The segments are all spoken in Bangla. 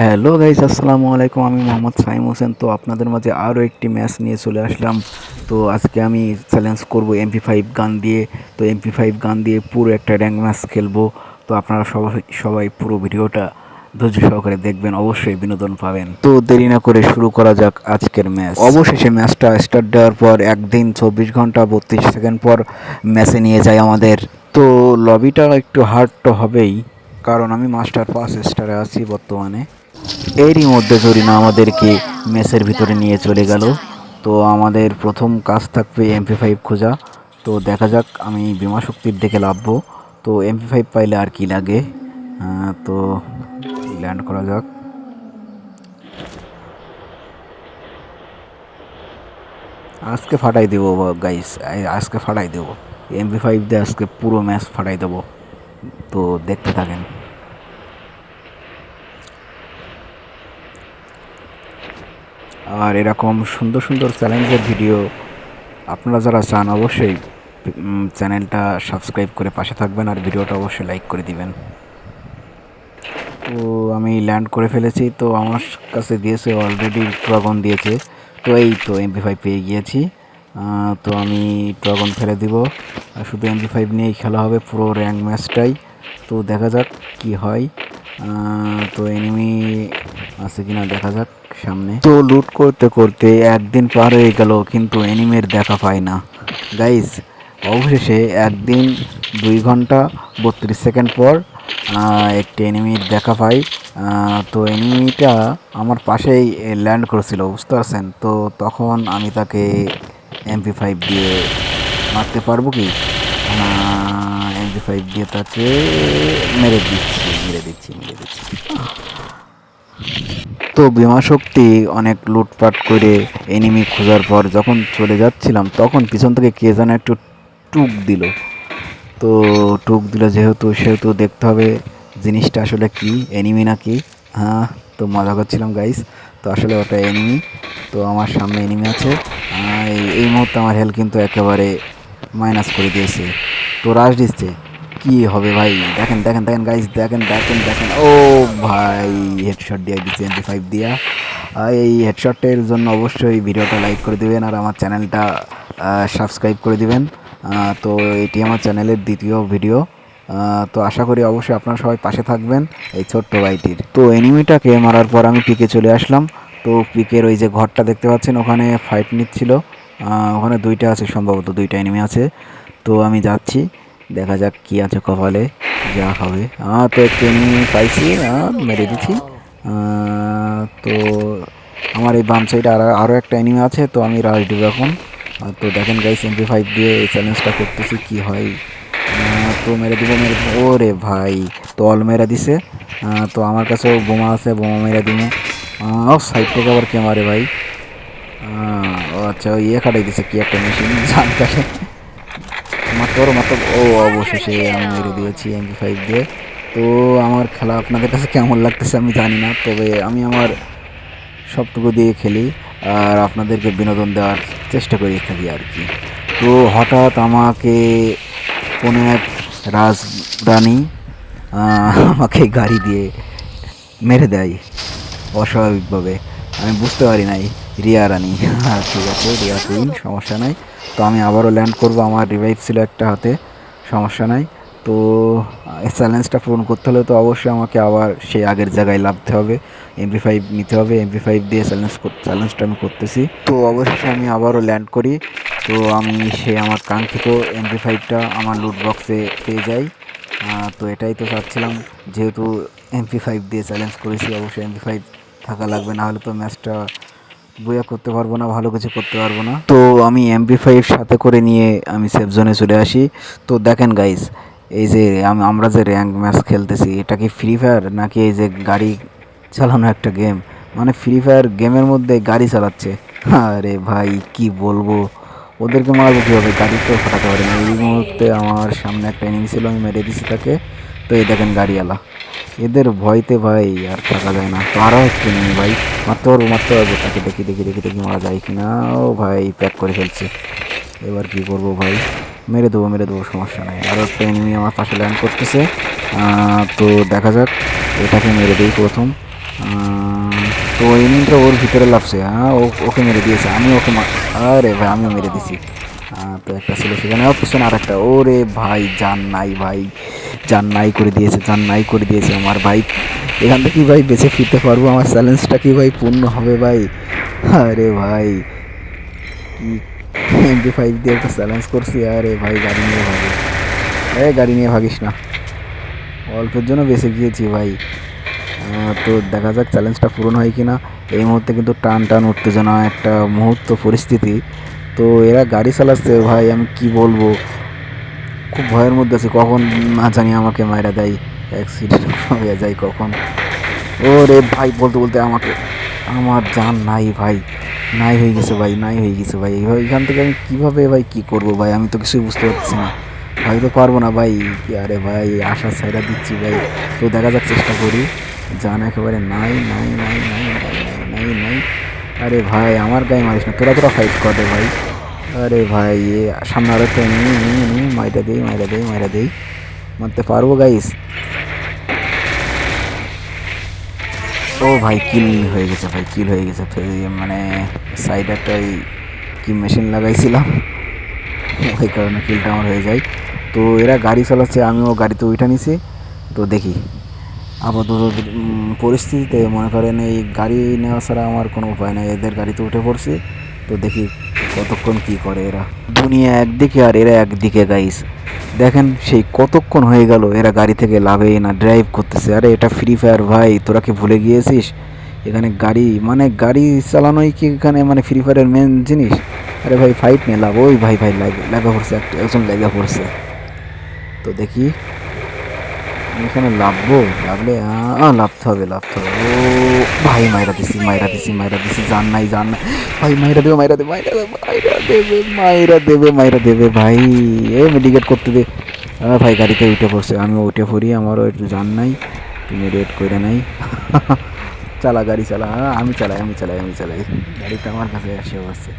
হ্যালো গাইস, আসসালামু আলাইকুম। আমি মোহাম্মদ সাইম হোসেন। তো আপনাদের মাঝে আরও একটি ম্যাচ নিয়ে চলে আসলাম। তো আজকে আমি চ্যালেঞ্জ করব MP5 গান দিয়ে। তো MP5 গান দিয়ে পুরো একটা র্যাঙ্ক ম্যাচ খেলবো। তো আপনারা সবাই পুরো ভিডিওটা ধৈর্য সহকারে দেখবেন, অবশ্যই বিনোদন পাবেন। তো দেরি না করে শুরু করা যাক আজকের ম্যাচ। অবশেষে ম্যাচটা স্টার্ট দেওয়ার পর একদিন 24 ঘন্টা 32 সেকেন্ড পর ম্যাচে নিয়ে যায় আমাদের। তো লবিটা একটু হার্ড তো হবেই, কারণ আমি মাস্টার 5 স্টারে আছি বর্তমানে। এরই মধ্যে জরিনা আমাদেরকে মেসের ভিতরে নিয়ে চলে গেল। তো আমাদের প্রথম কাজ থাকবে MP5 খোঁজা। তো দেখা যাক, আমি বিমা শক্তির দিকে লাভবো। তো MP5 পাইলে আর কি লাগে। তো ল্যান্ড করা যাক। আজকে ফাটাই দেবো গাইস, আজকে ফাটাই দেবো। MP5 দিয়ে আজকে পুরো ম্যাচ ফাটাই দেবো। তো দেখতে থাকেন। আর এরকম সুন্দর সুন্দর চ্যালেঞ্জের ভিডিও আপনারা যারা চান, অবশ্যই চ্যানেলটা সাবস্ক্রাইব করে পাশে থাকবেন, আর ভিডিওটা অবশ্যই লাইক করে দিবেন। তো আমি ল্যান্ড করে ফেলেছি। তো আমার কাছে দিয়েছে অলরেডি, ড্রাগন দিয়েছে। তো এই তো MP5 পেয়ে গিয়েছি। তো আমি ড্রাগন ফেলে দিব, আর শুধু MP5 নিয়েই খেলা হবে পুরো র্যাঙ্ক ম্যাচটাই। তো দেখা যাক কি হয়। তো এনিমি আছে কিনা দেখা যাক সামনে। তো লুট করতে করতে একদিন পার হয়ে গেল, কিন্তু এনিমির দেখা পাই না গাইস। অবশেষে একদিন 2 ঘন্টা 32 সেকেন্ড পর একটি এনিমির দেখা পাই। তো এনিমিটা আমার পাশেই ল্যান্ড করেছিল, বুঝতে পারছেন। তো তখন আমি তাকে MP5 দিয়ে মারতে পারবো কি? MP5 দিয়ে তাকে মেরে দিচ্ছি। তো বিমা শক্তি অনেক লুটপাট করে এনিমি খোঁজার পর যখন চলে যাচ্ছিলাম, তখন পিছন থেকে কে যেন একটু টুক দিল। তো টুক দিল যেহেতু, সেহেতু দেখতে হবে জিনিসটা আসলে কি, এনিমি নাকি। হ্যাঁ, তো মজা করছিলাম গাইস। তো আসলে ওটা এনিমি। তো আমার সামনে এনিমি আছে। এই মুহূর্তে আমার হেলথ কিন্তু একেবারে মাইনাস করে দিয়েছে। তো রাশ দিচ্ছে, কি হবে ভাই? দেখেন দেখেন দেখেন গাইস, দেখেন। ও ভাই, হেডশট দিয়ে দিচ্ছে MP5 দিয়া। এই হেডশটের জন্য অবশ্যই ভিডিওটা লাইক করে দিবেন, আর আমার চ্যানেলটা সাবস্ক্রাইব করে দিবেন। তো এটি আমার চ্যানেলের দ্বিতীয় ভিডিও। তো আশা করি অবশ্যই আপনারা সবাই পাশে থাকবেন এই ছোট্ট ভাইটির। তো এনিমিটাকে মারার পর আমি পিকে চলে আসলাম। তো পিকের ওই যে ঘরটা দেখতে পাচ্ছেন, ওখানে ফাইট নিচ্ছিল। ওখানে দুইটা আছে, সম্ভবত দুইটা এনিমি আছে। তো আমি যাচ্ছি, দেখা যাক কি আছে কপালে, যা হবে। তো একটু এনিমি পাইছি, মেরে দিচ্ছি। তো আমার এই বাম সাইডে আরও একটা এনিমি আছে। তো আমি রাশ দেবো এখন। তো দেখেন গাইস, MP5 দিয়ে এই চ্যালেঞ্জটা করতেছি, কি হয়। তো মেরে দিব। ওরে ভাই, তো অল মেরে দিছে। তো আমার কাছেও বোমা আছে, বোমা মেরে দিব। সাইড থেকে আবার কে মারে ভাই? ও আচ্ছা, ইয়ে কাটাই দিছে, কি একটা মেশিন জান কাটে। মাত্র ও, অবশেষে আমি মেরে দিয়েছি MP5 দিয়ে। তো আমার খেলা আপনাদের কাছে কেমন লাগতেছে আমি জানি না, তবে আমি আমার সবটুকু দিয়ে খেলি, আর আপনাদেরকে বিনোদন দেওয়ার চেষ্টা করে থাকি আর কি। তো হঠাৎ আমাকে কোনো এক রাজরানী আমাকে গাড়ি দিয়ে মেরে দেয় অস্বাভাবিকভাবে। আমি বুঝতে পারি নাই, রিয়া রানী। ঠিক আছে, রিয়া কুইন, সমস্যা নাই। তো আমি আবারও ল্যান্ড করব, আমার রিভাইভ ছিল একটা হাতে, সমস্যা নাই। তো এই চ্যালেঞ্জটা পূরণ করতে হলে তো অবশ্যই আমাকে আবার সেই আগের জায়গায় লাভতে হবে, MP5 নিতে হবে। MP5 দিয়ে চ্যালেঞ্জটা আমি করতেছি। তো অবশেষে আমি আবারও ল্যান্ড করি। তো আমি আমার কাঙ্ক্ষিত MP5টা আমার লুট বক্সে পেয়ে যাই। তো এটাই তো চাচ্ছিলাম, যেহেতু MP5 দিয়ে চ্যালেঞ্জ করেছি, অবশ্যই MP5 থাকা লাগবে, না হলে তো ম্যাচটা বইয়া করতে পারবো না, ভালো কিছু করতে পারবো না। তো আমি MP5 সাথে করে নিয়ে আমি সেফ জোনে চলে আসি। তো দেখেন গাইস, এই যে আমরা যে র্যাঙ্ক ম্যাচ খেলতেছি, এটা কি ফ্রি ফায়ার নাকি এই যে গাড়ি চালানো একটা গেম? মানে ফ্রি ফায়ার গেমের মধ্যে গাড়ি চালাচ্ছে। আরে ভাই, কি বলবো, ওদেরকে মারবো কীভাবে? গাড়ি তো ফাটাতে পারে না। এই মুহূর্তে আমার সামনে একটা এনিমি ছিল, আমি মেরে দিছি তাকে। তো এই দেখেন গাড়িওয়ালা, এদের ভয়তে ভাই আর থাকা যায় না। তো আরও একটু নেই ভাই, মারতে পারবো তাকে। দেখি মারা যায় কিনা। ও ভাই, প্যাক করে ফেলছে। এবার কি করবো ভাই? মেরে দেবো, সমস্যা নেই। আরও একটা এনিমি আমার পাশে ল্যান্ড করতেছে। তো দেখা যাক, এটাকে মেরে দিই প্রথম। তো এনিমিটা ওর ভিতরে লাফছে, হ্যাঁ ওকে মেরে দিয়েছে, আমি ওকে আরে ভাই আমিও মেরে দিছি। তো একটা ছিল সেখানে, পিছনে আর একটা, ওরে ভাই জান নাই ভাই, জান নাই করে দিয়েছে, জান নাই করে দিয়েছে আমার ভাই। এখান থেকে ভাই বেঁচে ফিরতে পারবো? আমার চ্যালেঞ্জটা কি ভাই পূর্ণ হবে ভাই? আরে ভাই কি MP5 দিয়ে একটা চ্যালেঞ্জ করছি, আরে ভাই গাড়ি নিয়ে ভাগে, গাড়ি নিয়ে ভাগিস না, অল্পের জন্য বেঁচে গিয়েছি ভাই। তো দেখা যাক চ্যালেঞ্জটা পূরণ হয় কি না। এই মুহূর্তে কিন্তু টান টান উত্তেজনা একটা মুহূর্ত পরিস্থিতি। তো এরা গাড়ি চালাচ্ছে ভাই, আমি কি বলবো, খুব ভয়ের মধ্যে আছি, কখন না জানি আমাকে মাইরা দেয়, অ্যাক্সিডেন্ট হয়ে যায় কখন। ওরে ভাই বলতে বলতে আমাকে, আমার জান নাই ভাই, নাই হয়ে গেছে ভাই, নাই হয়ে গেছে ভাই। এইভাবে এখান থেকে আমি কীভাবে ভাই কী করবো ভাই, আমি তো কিছুই বুঝতে পারছি না, হয়তো পারবো না ভাই। আরে ভাই আশা ছাইড়া দিচ্ছি ভাই। তো দেখা যাক, চেষ্টা করি। জান একেবারে নাই নাই নাই নাই নাই নাই নাই নাই। আরে ভাই আমার গায়ে মারিস না, তোরা তোরা ফাইট কর রে ভাই। আরে ভাই সামনে আরো একটা মাইরা দেই মাইরা দেই মাইরা দেই, মারতে পারবো গাইস? ও ভাই কিল হয়ে গেছে ভাই, কিল হয়ে গেছে। মানে সাইডে একটা ওই কি মেশিন লাগাইছিলাম, ওই কারণে কিলটা আমার হয়ে যায়। তো এরা গাড়ি চালাচ্ছে, আমিও গাড়িতে উঠে নিছি। তো দেখি আপাতত পরিস্থিতিতে মনে করেন এই গাড়ি নেওয়া ছাড়া আমার কোনো উপায় নাই, এদের গাড়িতে উঠে পড়ছি। তো দেখি কতক্ষণ কি করে এরা। দুনিয়া একদিকে আর এরা একদিকে গাইস, দেখেন সেই কতক্ষণ হয়ে গেল এরা গাড়ি থেকে লাভেই না, ড্রাইভ করতেছে। আরে এটা ফ্রি ফায়ার ভাই, তোরা কি ভুলে গিয়েছিস? এখানে গাড়ি মানে গাড়ি চালানোই কি এখানে মানে ফ্রি ফায়ারের মেন জিনিস? আরে ভাই ফাইট নিয়ে লাভ, ওই ভাই ভাই লাগা পড়ছে, একজন লাগা পড়ছে। তো দেখি আমি এখানে লাভবো, লাগলে লাভতে হবে লাভতে হবে। ও ভাই মাইরা দিছি মাইরা দিছি মাইরা দিছি, জান নাই জান নাই ভাই, মাইরা দেবে মাইরা দেবে মাইরা দেবে মাইরা দেবে মাইরা দেবে মাইরা দেবে ভাই, এ মেডিকেট করতে দে। ভাই গাড়িতে উঠে পড়ছে, আমিও উঠে পড়ি, আমারও একটু জান নাই, তুমি রেড করে নাই। চালা গাড়ি চালা, আমি চালাই আমি চালাই আমি চালাই, গাড়িটা আমার কাছে এসে পড়ছে,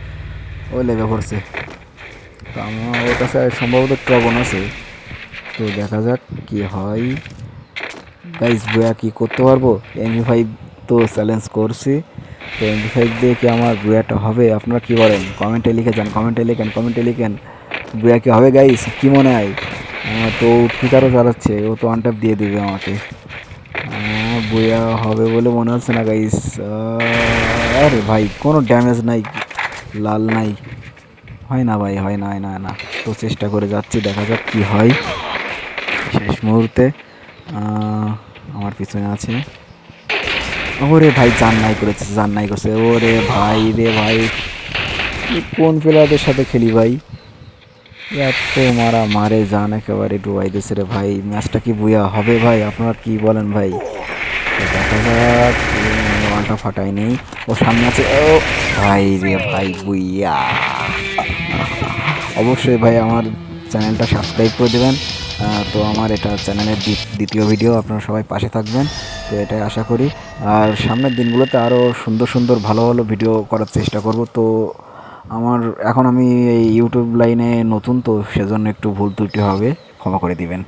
ও লেগে পড়ছে। তো আমার ওর কাছে সম্ভবত ট্রবন আছে, তো দেখা যাক কি হয়। গাইস বয়া কি করতে পারবো? MP5 তো চ্যালেঞ্জ করছি, তো MP5 দিয়ে কি আমার বুয়াটা হবে? আপনারা কি বলেন? কমেন্টে লিখে যান, কমেন্টে লিখেন, কমেন্টে লিখেন, বুয়া কি হবে গাইস? কি মনে হয়? তো ফিচারও চালাচ্ছে, ও তো ওয়ান ট্যাপ দিয়ে দেবে আমাকে, বুয়া হবে বলে মনে হচ্ছে না গাইস। আরে ভাই কোনো ড্যামেজ নাই, লাল নাই, হয় না ভাই, হয় না হয় না হয় না। তো চেষ্টা করে যাচ্ছি, দেখা যাক কি হয় শেষ মুহূর্তে। আমার পিছনে আছে, ওরে ভাই জান নাই করেছে, জান নাই করছে, ওরে ভাই রে ভাই, কোন প্লেয়ারদের সাথে খেলি ভাই, এত মারা মারে জান একেবারে ডুবাই দিয়েছে রে ভাই। ম্যাচটা কি বুয়া হবে ভাই? আপনারা কি বলেন ভাই? দেখা যাক, ওয়ানটা ফাটাই নেই, ও সামনে আছে, ও ভাই রে ভাই বুইয়া। অবশ্যই ভাই আমার চ্যানেলটা সাবস্ক্রাইব করে দেবেন। তো আমার এটা চ্যানেলের দ্বিতীয় ভিডিও, আপনারা সবাই পাশে থাকবেন, তো এটাই আশা করি। আর সামনের দিনগুলোতে আরও সুন্দর সুন্দর ভালো ভালো ভিডিও করার চেষ্টা করব। তো আমার এখন আমি এই ইউটিউব লাইনে নতুন, তো সেজন্য একটু ভুল ত্রুটি হবে, ক্ষমা করে দিবেন।